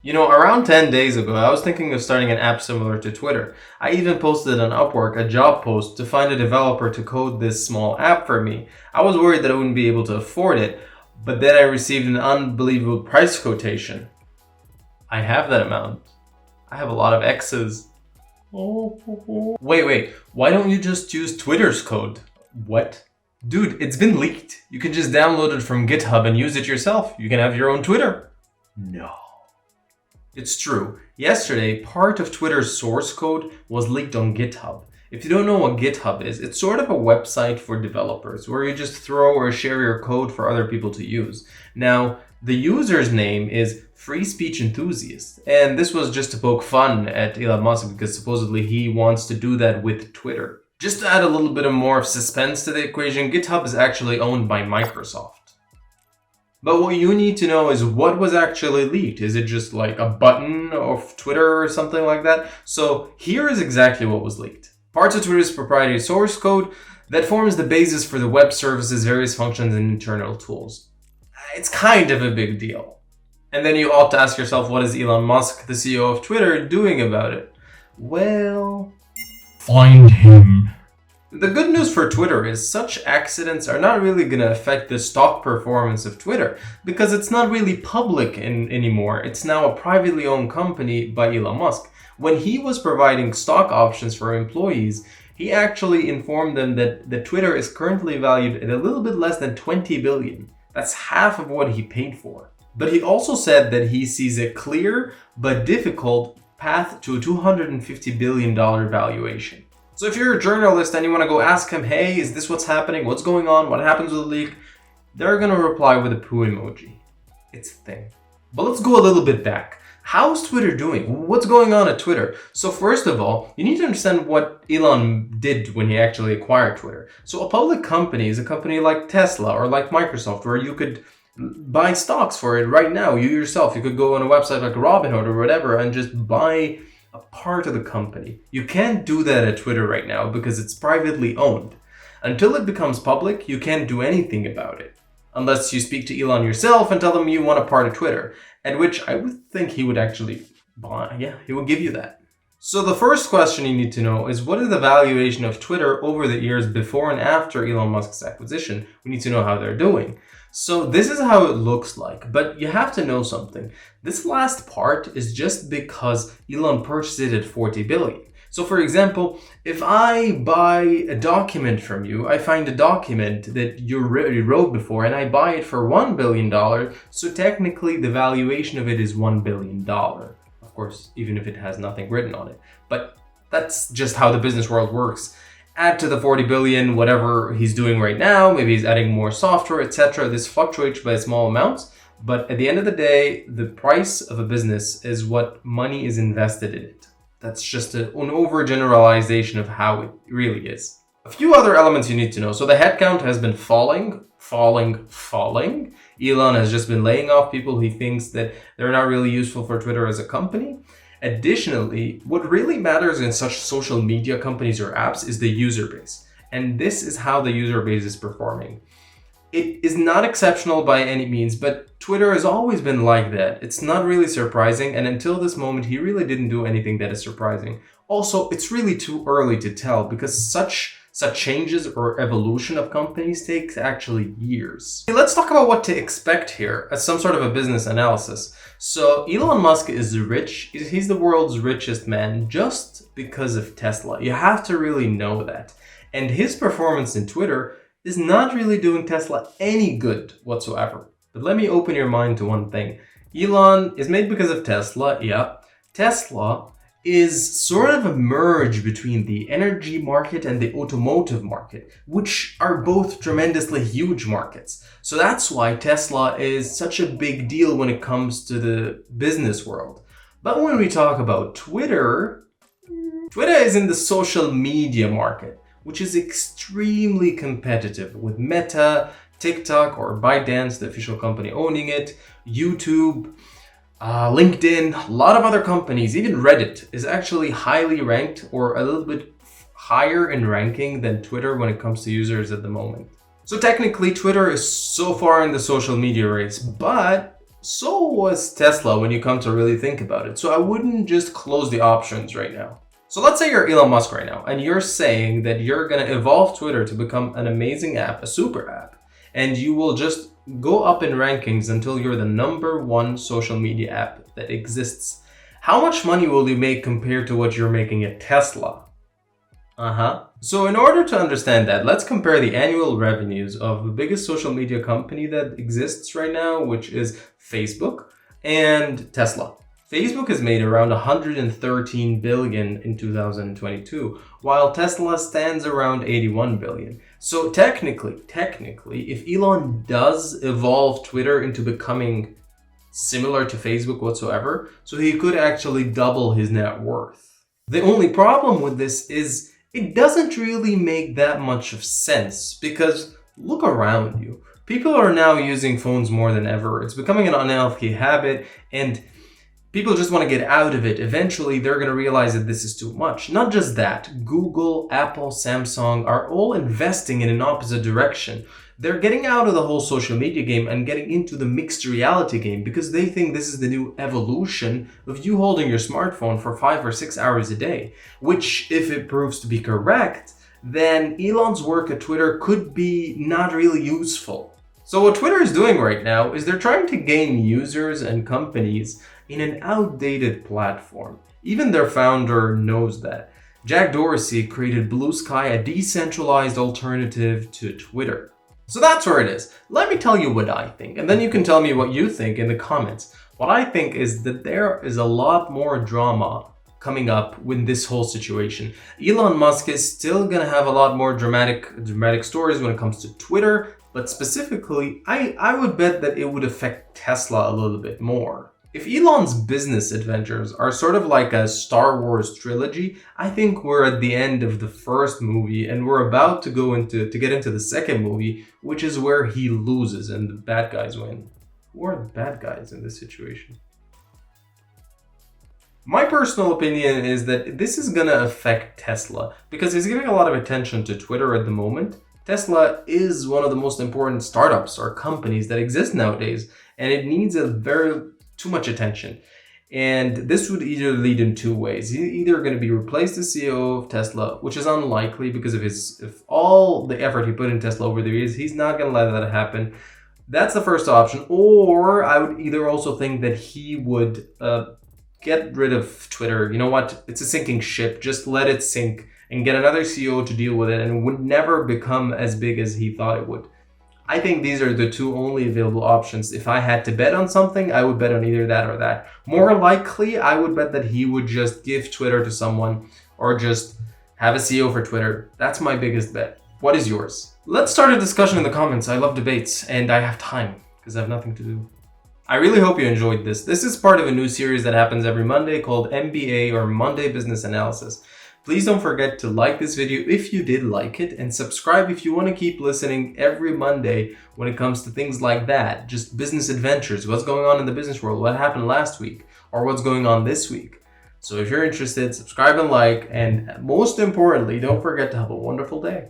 You know, around 10 days ago, I was thinking of starting an app similar to Twitter. I even posted on Upwork a job post to find a developer to code this small app for me. I was worried that I wouldn't be able to afford it, but then I received an unbelievable price quotation. I have that amount. I have a lot of X's. Wait, why don't you just use Twitter's code? What? Dude, it's been leaked. You can just download it from GitHub and use it yourself. You can have your own Twitter. No. It's true. Yesterday, part of Twitter's source code was leaked on GitHub. If you don't know what GitHub is, it's sort of a website for developers where you just throw or share your code for other people to use. Now, the user's name is Free Speech Enthusiast, and this was just to poke fun at Elon Musk because supposedly he wants to do that with Twitter. Just to add a little bit of more suspense to the equation, GitHub is actually owned by Microsoft. But what you need to know is what was actually leaked. Is it just like a button of Twitter or something like that? So here is exactly what was leaked. Parts of Twitter's proprietary source code that forms the basis for the web service's various functions and internal tools. It's kind of a big deal. And then you ought to ask yourself, what is Elon Musk, the CEO of Twitter, doing about it? Well, find him. The good news for Twitter is such accidents are not really going to affect the stock performance of Twitter because it's not really public anymore. It's now a privately owned company by Elon Musk. When he was providing stock options for employees, he actually informed them that Twitter is currently valued at a little bit less than 20 billion. That's half of what he paid for. But he also said that he sees a clear but difficult path to a $250 billion valuation. So if you're a journalist and you want to go ask him, hey, is this what's happening? What's going on? What happens with the leak? They're going to reply with a poo emoji. It's a thing. But let's go a little bit back. How's Twitter doing? What's going on at Twitter? So first of all, you need to understand what Elon did when he actually acquired Twitter. So a public company is a company like Tesla or like Microsoft where you could buy stocks for it right now. You yourself, you could go on a website like Robinhood or whatever and just buy a part of the company. You can't do that at Twitter right now because it's privately owned. Until it becomes public, you can't do anything about it. Unless you speak to Elon yourself and tell him you want a part of Twitter. At which I would think he would actually buy, he would give you that. So the first question you need to know is what is the valuation of Twitter over the years before and after Elon Musk's acquisition? We need to know how they're doing. So this is how it looks like, but you have to know something. This last part is just because Elon purchased it at 40 billion. So for example, if I buy a document from you, I find a document that you wrote before and I buy it for $1 billion, so technically the valuation of it is $1 billion. Of course, even if it has nothing written on it. But that's just how the business world works. Add to the 40 billion, whatever he's doing right now, maybe he's adding more software, etc. This fluctuates by small amounts, but at the end of the day, the price of a business is what money is invested in it. That's just an overgeneralization of how it really is. A few other elements you need to know. So the headcount has been falling. Elon has just been laying off people he thinks that they're not really useful for Twitter as a company. Additionally, what really matters in such social media companies or apps is the user base. And this is how the user base is performing. It is not exceptional by any means, but Twitter has always been like that. It's not really surprising, and until this moment, he really didn't do anything that is surprising. Also, it's really too early to tell because such changes or evolution of companies takes actually years. Let's talk about what to expect here as some sort of a business analysis. So Elon Musk is rich. He's the world's richest man just because of Tesla. You have to really know that. And his performance in Twitter is not really doing Tesla any good whatsoever. But let me open your mind to one thing. Elon is made because of Tesla, yeah. Tesla is sort of a merge between the energy market and the automotive market, which are both tremendously huge markets. So that's why Tesla is such a big deal when it comes to the business world. But when we talk about Twitter is in the social media market, which is extremely competitive with Meta, TikTok or ByteDance, the official company owning it, YouTube, LinkedIn, a lot of other companies, even Reddit is actually highly ranked or a little bit higher in ranking than Twitter when it comes to users at the moment. So technically Twitter is so far in the social media race, but So was Tesla when you come to really think about it. So I wouldn't just close the options right now. So let's say you're Elon Musk right now, and you're saying that you're going to evolve Twitter to become an amazing app, a super app, and you will just go up in rankings until you're the #1 social media app that exists. How much money will you make compared to what you're making at Tesla? So in order to understand that, let's compare the annual revenues of the biggest social media company that exists right now, which is Facebook, and Tesla. Facebook has made around 113 billion in 2022, while Tesla stands around 81 billion. So technically, if Elon does evolve Twitter into becoming similar to Facebook whatsoever, so he could actually double his net worth. The only problem with this is it doesn't really make that much of sense, because look around you. People are now using phones more than ever. It's becoming an unhealthy habit, and people just want to get out of it. Eventually, they're going to realize that this is too much. Not just that, Google, Apple, Samsung are all investing in an opposite direction. They're getting out of the whole social media game and getting into the mixed reality game because they think this is the new evolution of you holding your smartphone for 5 or 6 hours a day, which, if it proves to be correct, then Elon's work at Twitter could be not really useful. So what Twitter is doing right now is they're trying to gain users and companies in an outdated platform. Even their founder knows that. Jack Dorsey created Blue Sky, a decentralized alternative to Twitter. So that's where it is. Let me tell you what I think, and then you can tell me what you think in the comments. What I think is that there is a lot more drama coming up with this whole situation. Elon Musk is still gonna have a lot more dramatic stories when it comes to Twitter, but specifically, I would bet that it would affect Tesla a little bit more. If Elon's business adventures are sort of like a Star Wars trilogy, I think we're at the end of the first movie and we're about to get into the second movie, which is where he loses and the bad guys win. Who are the bad guys in this situation? My personal opinion is that this is gonna affect Tesla because he's giving a lot of attention to Twitter at the moment. Tesla is one of the most important startups or companies that exist nowadays, and it needs too much attention. And this would either lead in two ways. He's either going to be replaced as CEO of Tesla, which is unlikely because of all the effort he put in Tesla over the years. He's not going to let that happen. That's the first option. Or I would either also think that he would get rid of Twitter. You know what? It's a sinking ship. Just let it sink and get another CEO to deal with it, and it would never become as big as he thought it would. I think these are the two only available options. If I had to bet on something, I would bet on either that or that. More likely, I would bet that he would just give Twitter to someone or just have a CEO for Twitter. That's my biggest bet. What is yours? Let's start a discussion in the comments. I love debates and I have time because I have nothing to do. I really hope you enjoyed this. This is part of a new series that happens every Monday called MBA or Monday Business Analysis. Please don't forget to like this video if you did like it, and subscribe if you want to keep listening every Monday when it comes to things like that. Just business adventures, what's going on in the business world, what happened last week, or what's going on this week. So if you're interested, subscribe and like, and most importantly, don't forget to have a wonderful day.